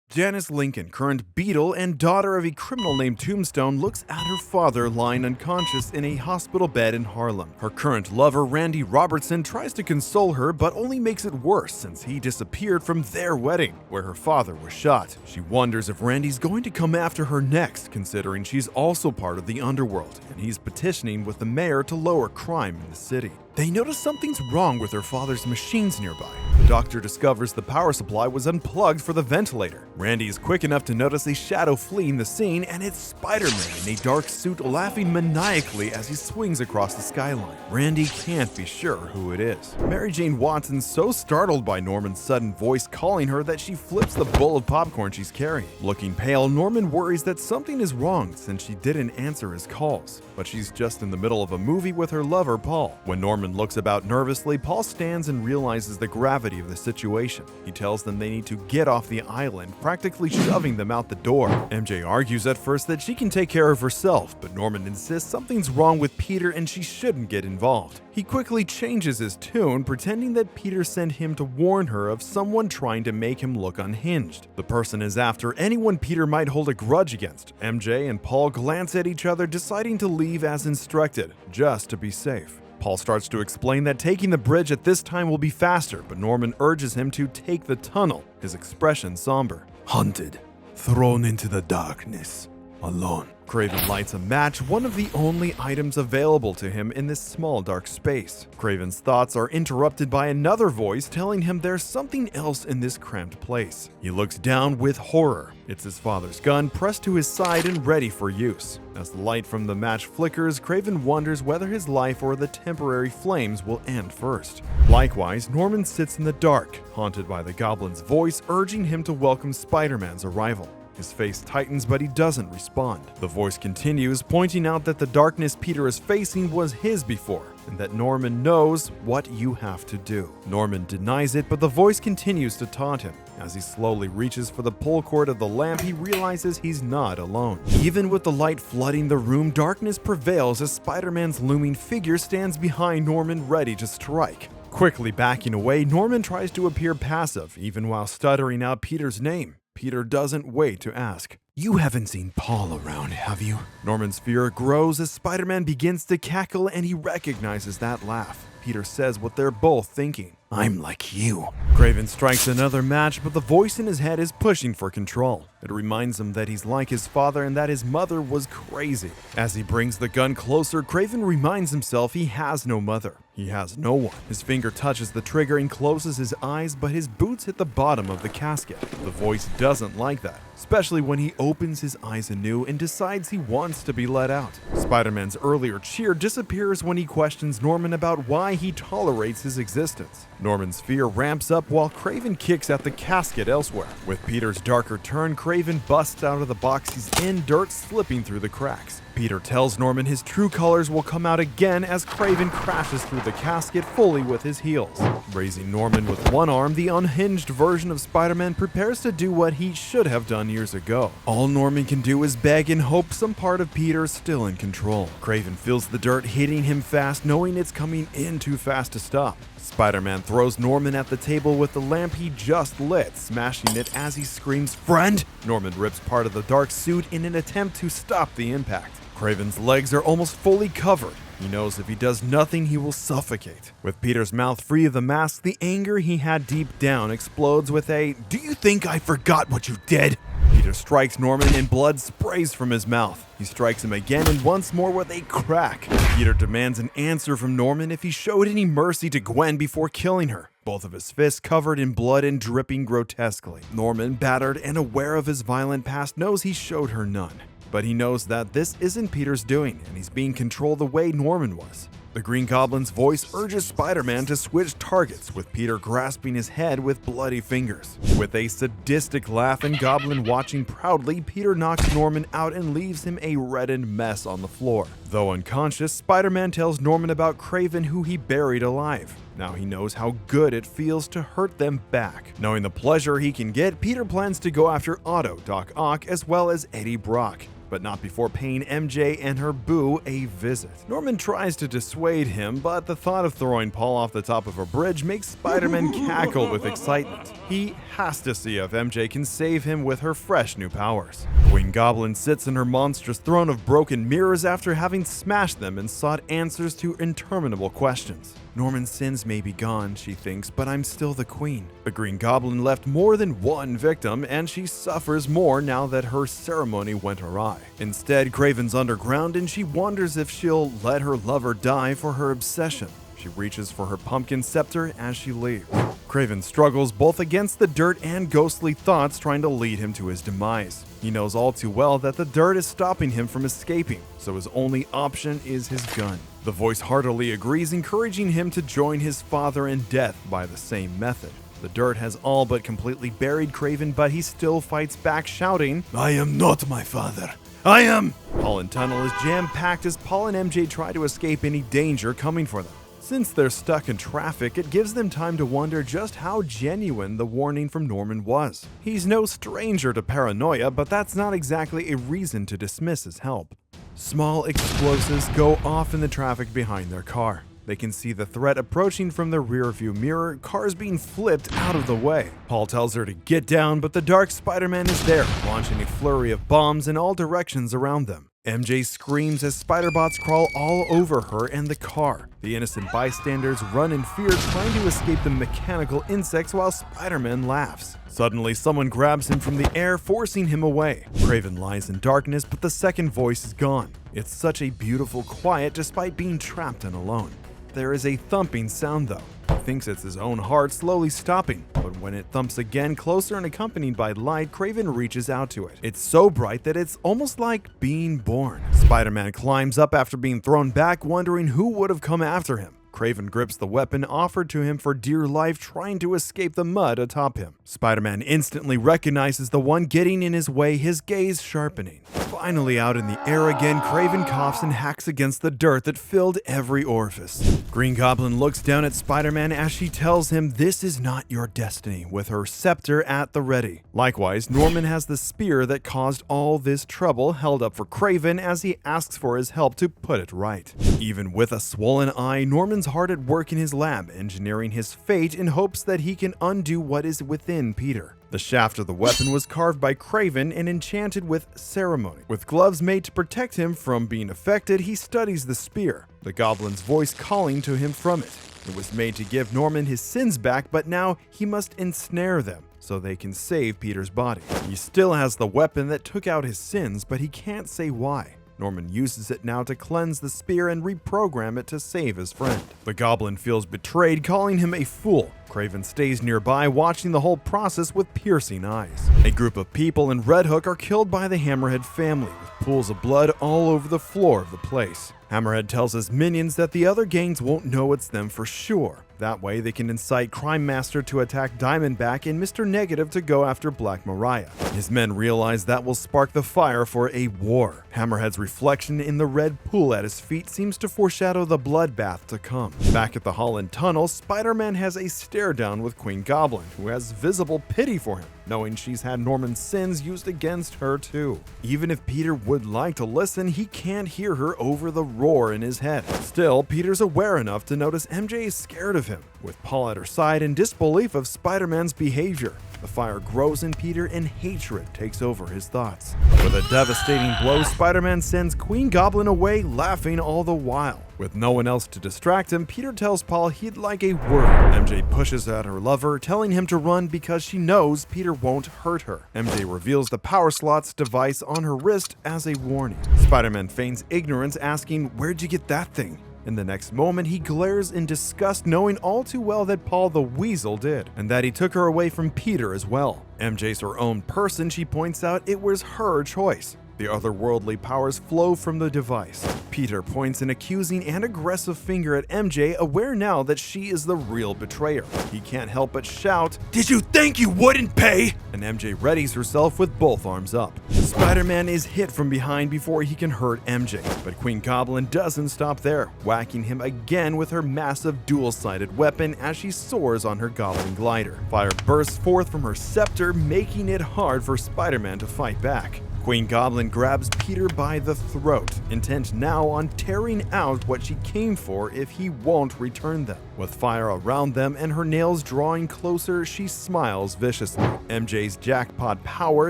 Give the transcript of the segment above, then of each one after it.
Janice Lincoln, current Beetle and daughter of a criminal named Tombstone, looks at her father lying unconscious in a hospital bed in Harlem. Her current lover, Randy Robertson, tries to console her but only makes it worse since he disappeared from their wedding, where her father was shot. She wonders if Randy's going to come after her next, considering she's also part of the underworld, and he's petitioning with the mayor to lower crime in the city. They notice something's wrong with her father's machines nearby. The doctor discovers the power supply was unplugged for the ventilator. Randy is quick enough to notice a shadow fleeing the scene, and it's Spider-Man in a dark suit laughing maniacally as he swings across the skyline. Randy can't be sure who it is. Mary Jane Watson's so startled by Norman's sudden voice calling her that she flips the bowl of popcorn she's carrying. Looking pale, Norman worries that something is wrong since she didn't answer his calls. But she's just in the middle of a movie with her lover, Paul. When Norman looks about nervously, Paul stands and realizes the gravity of the situation. He tells them they need to get off the island, practically shoving them out the door. MJ argues at first that she can take care of herself, but Norman insists something's wrong with Peter and she shouldn't get involved. He quickly changes his tune, pretending that Peter sent him to warn her of someone trying to make him look unhinged. The person is after anyone Peter might hold a grudge against. MJ and Paul glance at each other, deciding to leave as instructed, just to be safe. Paul starts to explain that taking the bridge at this time will be faster, but Norman urges him to take the tunnel, his expression somber. Hunted, thrown into the darkness, alone. Kraven lights a match, one of the only items available to him in this small dark space. Kraven's thoughts are interrupted by another voice telling him there's something else in this cramped place. He looks down with horror. It's his father's gun pressed to his side and ready for use. As the light from the match flickers, Kraven wonders whether his life or the temporary flames will end first. Likewise, Norman sits in the dark, haunted by the goblin's voice urging him to welcome Spider-Man's arrival. His face tightens, but he doesn't respond. The voice continues, pointing out that the darkness Peter is facing was his before, and that Norman knows what you have to do. Norman denies it, but the voice continues to taunt him. As he slowly reaches for the pull cord of the lamp, he realizes he's not alone. Even with the light flooding the room, darkness prevails as Spider-Man's looming figure stands behind Norman, ready to strike. Quickly backing away, Norman tries to appear passive, even while stuttering out Peter's name. Peter doesn't wait to ask. You haven't seen Paul around, have you? Norman's fear grows as Spider-Man begins to cackle and he recognizes that laugh. Peter says what they're both thinking. I'm like you. Kraven strikes another match, but the voice in his head is pushing for control. It reminds him that he's like his father and that his mother was crazy. As he brings the gun closer, Kraven reminds himself he has no mother. He has no one. His finger touches the trigger and closes his eyes, but his boots hit the bottom of the casket. The voice doesn't like that, especially when he opens his eyes anew and decides he wants to be let out. Spider-Man's earlier cheer disappears when he questions Norman about why he tolerates his existence. Norman's fear ramps up while Kraven kicks at the casket elsewhere. With Peter's darker turn, Kraven busts out of the box he's in, dirt slipping through the cracks. Peter tells Norman his true colors will come out again as Kraven crashes through the casket fully with his heels. Raising Norman with one arm, the unhinged version of Spider-Man prepares to do what he should have done years ago. All Norman can do is beg and hope some part of Peter is still in control. Kraven feels the dirt hitting him fast, knowing it's coming in too fast to stop. Spider-Man throws Norman at the table with the lamp he just lit, smashing it as he screams, "Friend!" Norman rips part of the dark suit in an attempt to stop the impact. Kraven's legs are almost fully covered. He knows if he does nothing, he will suffocate. With Peter's mouth free of the mask, the anger he had deep down explodes with a, "Do you think I forgot what you did?" Peter strikes Norman and blood sprays from his mouth. He strikes him again and once more with a crack. Peter demands an answer from Norman if he showed any mercy to Gwen before killing her. Both of his fists covered in blood and dripping grotesquely. Norman, battered and aware of his violent past, knows he showed her none. But he knows that this isn't Peter's doing, and he's being controlled the way Norman was. The Green Goblin's voice urges Spider-Man to switch targets, with Peter grasping his head with bloody fingers. With a sadistic laugh and Goblin watching proudly, Peter knocks Norman out and leaves him a reddened mess on the floor. Though unconscious, Spider-Man tells Norman about Kraven, who he buried alive. Now he knows how good it feels to hurt them back. Knowing the pleasure he can get, Peter plans to go after Otto, Doc Ock, as well as Eddie Brock. but not before paying MJ and her boo a visit. Norman tries to dissuade him, but the thought of throwing Paul off the top of a bridge makes Spider-Man cackle with excitement. He has to see if MJ can save him with her fresh new powers. Queen Goblin sits in her monstrous throne of broken mirrors after having smashed them and sought answers to interminable questions. Norman's sins may be gone, she thinks, but I'm still the queen. The Green Goblin left more than one victim, and she suffers more now that her ceremony went awry. Instead, Kraven's underground, and she wonders if she'll let her lover die for her obsession. She reaches for her pumpkin scepter as she leaves. Kraven struggles both against the dirt and ghostly thoughts trying to lead him to his demise. He knows all too well that the dirt is stopping him from escaping, so his only option is his gun. The voice heartily agrees, encouraging him to join his father in death by the same method. The dirt has all but completely buried Kraven, but he still fights back, shouting, I am not my father. I am. Holland Tunnel is jam-packed as Paul and MJ try to escape any danger coming for them. Since they're stuck in traffic, it gives them time to wonder just how genuine the warning from Norman was. He's no stranger to paranoia, but that's not exactly a reason to dismiss his help. Small explosives go off in the traffic behind their car. They can see the threat approaching from the rearview mirror, cars being flipped out of the way. Paul tells her to get down, but the dark Spider-Man is there, launching a flurry of bombs in all directions around them. MJ screams as spider-bots crawl all over her and the car. The innocent bystanders run in fear, trying to escape the mechanical insects while Spider-Man laughs. Suddenly, someone grabs him from the air, forcing him away. Kraven lies in darkness, but the second voice is gone. It's such a beautiful quiet despite being trapped and alone. There is a thumping sound though. He thinks it's his own heart slowly stopping, but when it thumps again closer and accompanied by light, Kraven reaches out to it. It's so bright that it's almost like being born. Spider-Man climbs up after being thrown back, wondering who would have come after him. Kraven grips the weapon offered to him for dear life, trying to escape the mud atop him. Spider-Man instantly recognizes the one getting in his way, his gaze sharpening. Finally out in the air again, Kraven coughs and hacks against the dirt that filled every orifice. Green Goblin looks down at Spider-Man as she tells him this is not your destiny, with her scepter at the ready. Likewise, Norman has the spear that caused all this trouble held up for Kraven as he asks for his help to put it right. Even with a swollen eye, Norman's hard at work in his lab, engineering his fate in hopes that he can undo what is within Peter. The shaft of the weapon was carved by Kraven and enchanted with ceremony. With gloves made to protect him from being affected, he studies the spear, the goblin's voice calling to him from it. It was made to give Norman his sins back, but now he must ensnare them so they can save Peter's body. He still has the weapon that took out his sins, but he can't say why. Norman uses it now to cleanse the spear and reprogram it to save his friend. The Goblin feels betrayed, calling him a fool. Kraven stays nearby, watching the whole process with piercing eyes. A group of people in Red Hook are killed by the Hammerhead family, with pools of blood all over the floor of the place. Hammerhead tells his minions that the other gangs won't know it's them for sure. That way, they can incite Crime Master to attack Diamondback and Mr. Negative to go after Black Mariah. His men realize that will spark the fire for a war. Hammerhead's reflection in the red pool at his feet seems to foreshadow the bloodbath to come. Back at the Holland Tunnel, Spider-Man has a stare-down with Queen Goblin, who has visible pity for him, knowing she's had Norman's sins used against her too. Even if Peter would like to listen, he can't hear her over the roar in his head. Still, Peter's aware enough to notice MJ is scared of him, with Paul at her side in disbelief of Spider-Man's behavior. The fire grows in Peter and hatred takes over his thoughts. With a devastating blow, Spider-Man sends Queen Goblin away, laughing all the while. With no one else to distract him, Peter tells Paul he'd like a word. MJ pushes at her lover, telling him to run because she knows Peter won't hurt her. MJ reveals the power slots device on her wrist as a warning. Spider-Man feigns ignorance, asking, "Where'd you get that thing?" In the next moment, he glares in disgust, knowing all too well that Paul the Weasel did, and that he took her away from Peter as well. MJ's her own person, she points out it was her choice. The otherworldly powers flow from the device. Peter points an accusing and aggressive finger at MJ, aware now that she is the real betrayer. He can't help but shout, Did you think you wouldn't pay? And MJ readies herself with both arms up. Spider-Man is hit from behind before he can hurt MJ, but Queen Goblin doesn't stop there, whacking him again with her massive dual-sided weapon as she soars on her Goblin glider. Fire bursts forth from her scepter, making it hard for Spider-Man to fight back. Queen Goblin grabs Peter by the throat, intent now on tearing out what she came for if he won't return them. With fire around them and her nails drawing closer, she smiles viciously. MJ's jackpot power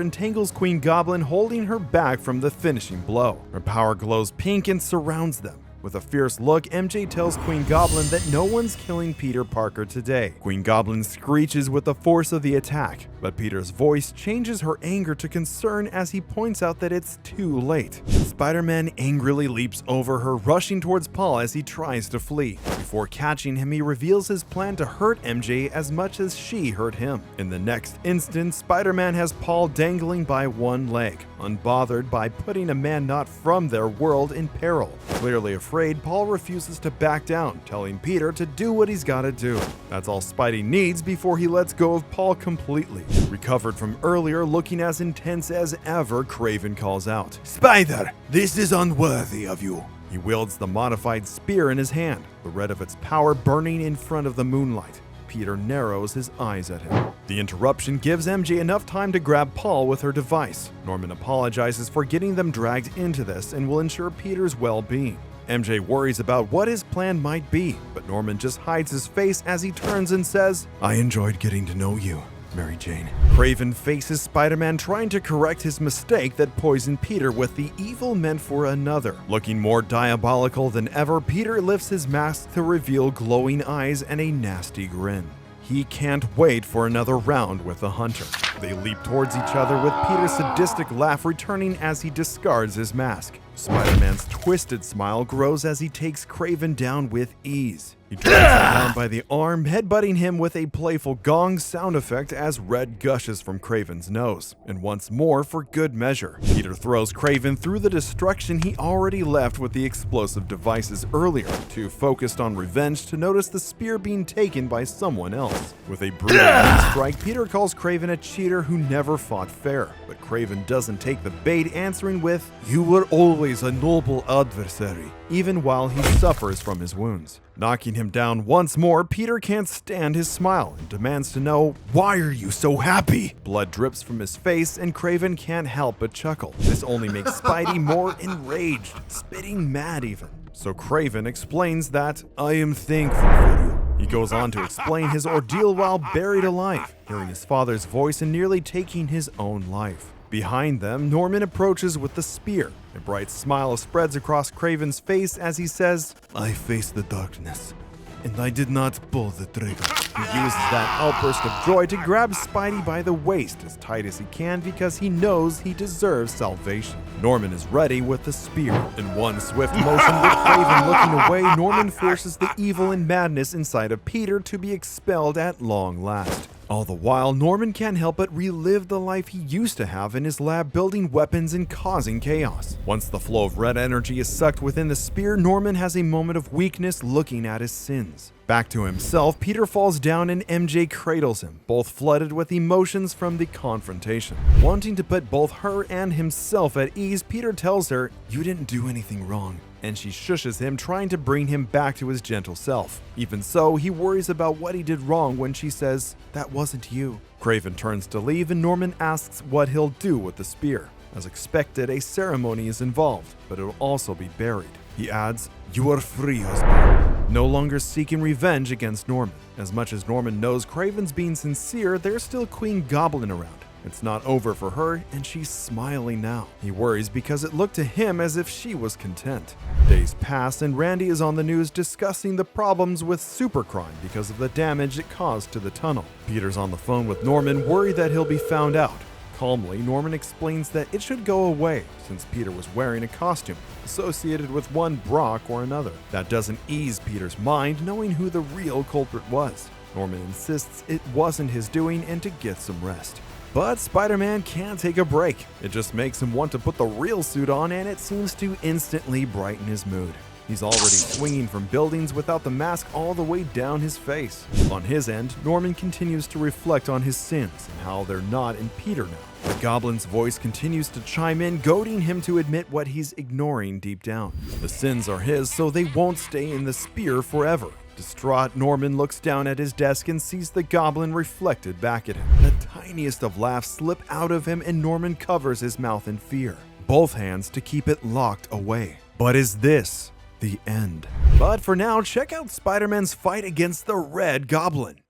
entangles Queen Goblin, holding her back from the finishing blow. Her power glows pink and surrounds them. With a fierce look, MJ tells Queen Goblin that no one's killing Peter Parker today. Queen Goblin screeches with the force of the attack, but Peter's voice changes her anger to concern as he points out that it's too late. Spider-Man angrily leaps over her, rushing towards Paul as he tries to flee. Before catching him, he reveals his plan to hurt MJ as much as she hurt him. In the next instant, Spider-Man has Paul dangling by one leg, unbothered by putting a man not from their world in peril. Clearly afraid, Paul refuses to back down, telling Peter to do what he's gotta do. That's all Spidey needs before he lets go of Paul completely. Recovered from earlier, looking as intense as ever, Kraven calls out, Spider, this is unworthy of you. He wields the modified spear in his hand, the red of its power burning in front of the moonlight. Peter narrows his eyes at him. The interruption gives MJ enough time to grab Paul with her device. Norman apologizes for getting them dragged into this and will ensure Peter's well-being. MJ worries about what his plan might be, but Norman just hides his face as he turns and says, I enjoyed getting to know you, Mary Jane. Kraven faces Spider-Man trying to correct his mistake that poisoned Peter with the evil meant for another. Looking more diabolical than ever, Peter lifts his mask to reveal glowing eyes and a nasty grin. He can't wait for another round with the Hunter. They leap towards each other with Peter's sadistic laugh returning as he discards his mask. Spider-Man's twisted smile grows as he takes Kraven down with ease. He drags him down by the arm, headbutting him with a playful gong sound effect as red gushes from Kraven's nose. And once more, for good measure, Peter throws Kraven through the destruction he already left with the explosive devices earlier, too focused on revenge to notice the spear being taken by someone else. With a brutal knee strike, Peter calls Kraven a cheater who never fought fair. But Kraven doesn't take the bait, answering with, You were always a noble adversary. even while he suffers from his wounds. Knocking him down once more, Peter can't stand his smile and demands to know, Why are you so happy? Blood drips from his face and Kraven can't help but chuckle. This only makes Spidey more enraged, spitting mad even. So Kraven explains that, I am thankful for you. He goes on to explain his ordeal while buried alive, hearing his father's voice and nearly taking his own life. Behind them, Norman approaches with the spear. A bright smile spreads across Kraven's face as he says, I faced the darkness, and I did not pull the trigger. He uses that outburst of joy to grab Spidey by the waist as tight as he can because he knows he deserves salvation. Norman is ready with the spear. In one swift motion with Kraven looking away, Norman forces the evil and madness inside of Peter to be expelled at long last. All the while, Norman can't help but relive the life he used to have in his lab building weapons and causing chaos. Once the flow of red energy is sucked within the spear, Norman has a moment of weakness looking at his sins. Back to himself, Peter falls down and MJ cradles him, both flooded with emotions from the confrontation. Wanting to put both her and himself at ease, Peter tells her, You didn't do anything wrong. And she shushes him, trying to bring him back to his gentle self. Even so, he worries about what he did wrong when she says, That wasn't you. Kraven turns to leave and Norman asks what he'll do with the spear. As expected, a ceremony is involved, but it'll also be buried. He adds, You are free, husband. No longer seeking revenge against Norman. As much as Norman knows Kraven's being sincere, there's still Queen Goblin around. It's not over for her, and she's smiling now. He worries because it looked to him as if she was content. Days pass, and Randy is on the news discussing the problems with Supercrime because of the damage it caused to the tunnel. Peter's on the phone with Norman, worried that he'll be found out. Calmly, Norman explains that it should go away since Peter was wearing a costume associated with one Brock or another. That doesn't ease Peter's mind, knowing who the real culprit was. Norman insists it wasn't his doing and to get some rest. But Spider-Man can't take a break. It just makes him want to put the real suit on, and it seems to instantly brighten his mood. He's already swinging from buildings without the mask all the way down his face. On his end, Norman continues to reflect on his sins and how they're not in Peter now. The Goblin's voice continues to chime in, goading him to admit what he's ignoring deep down. The sins are his, so they won't stay in the spear forever. Distraught, Norman looks down at his desk and sees the goblin reflected back at him. The tiniest of laughs slip out of him and Norman covers his mouth in fear, both hands to keep it locked away. But is this the end? But for now, check out Spider-Man's fight against the Red Goblin.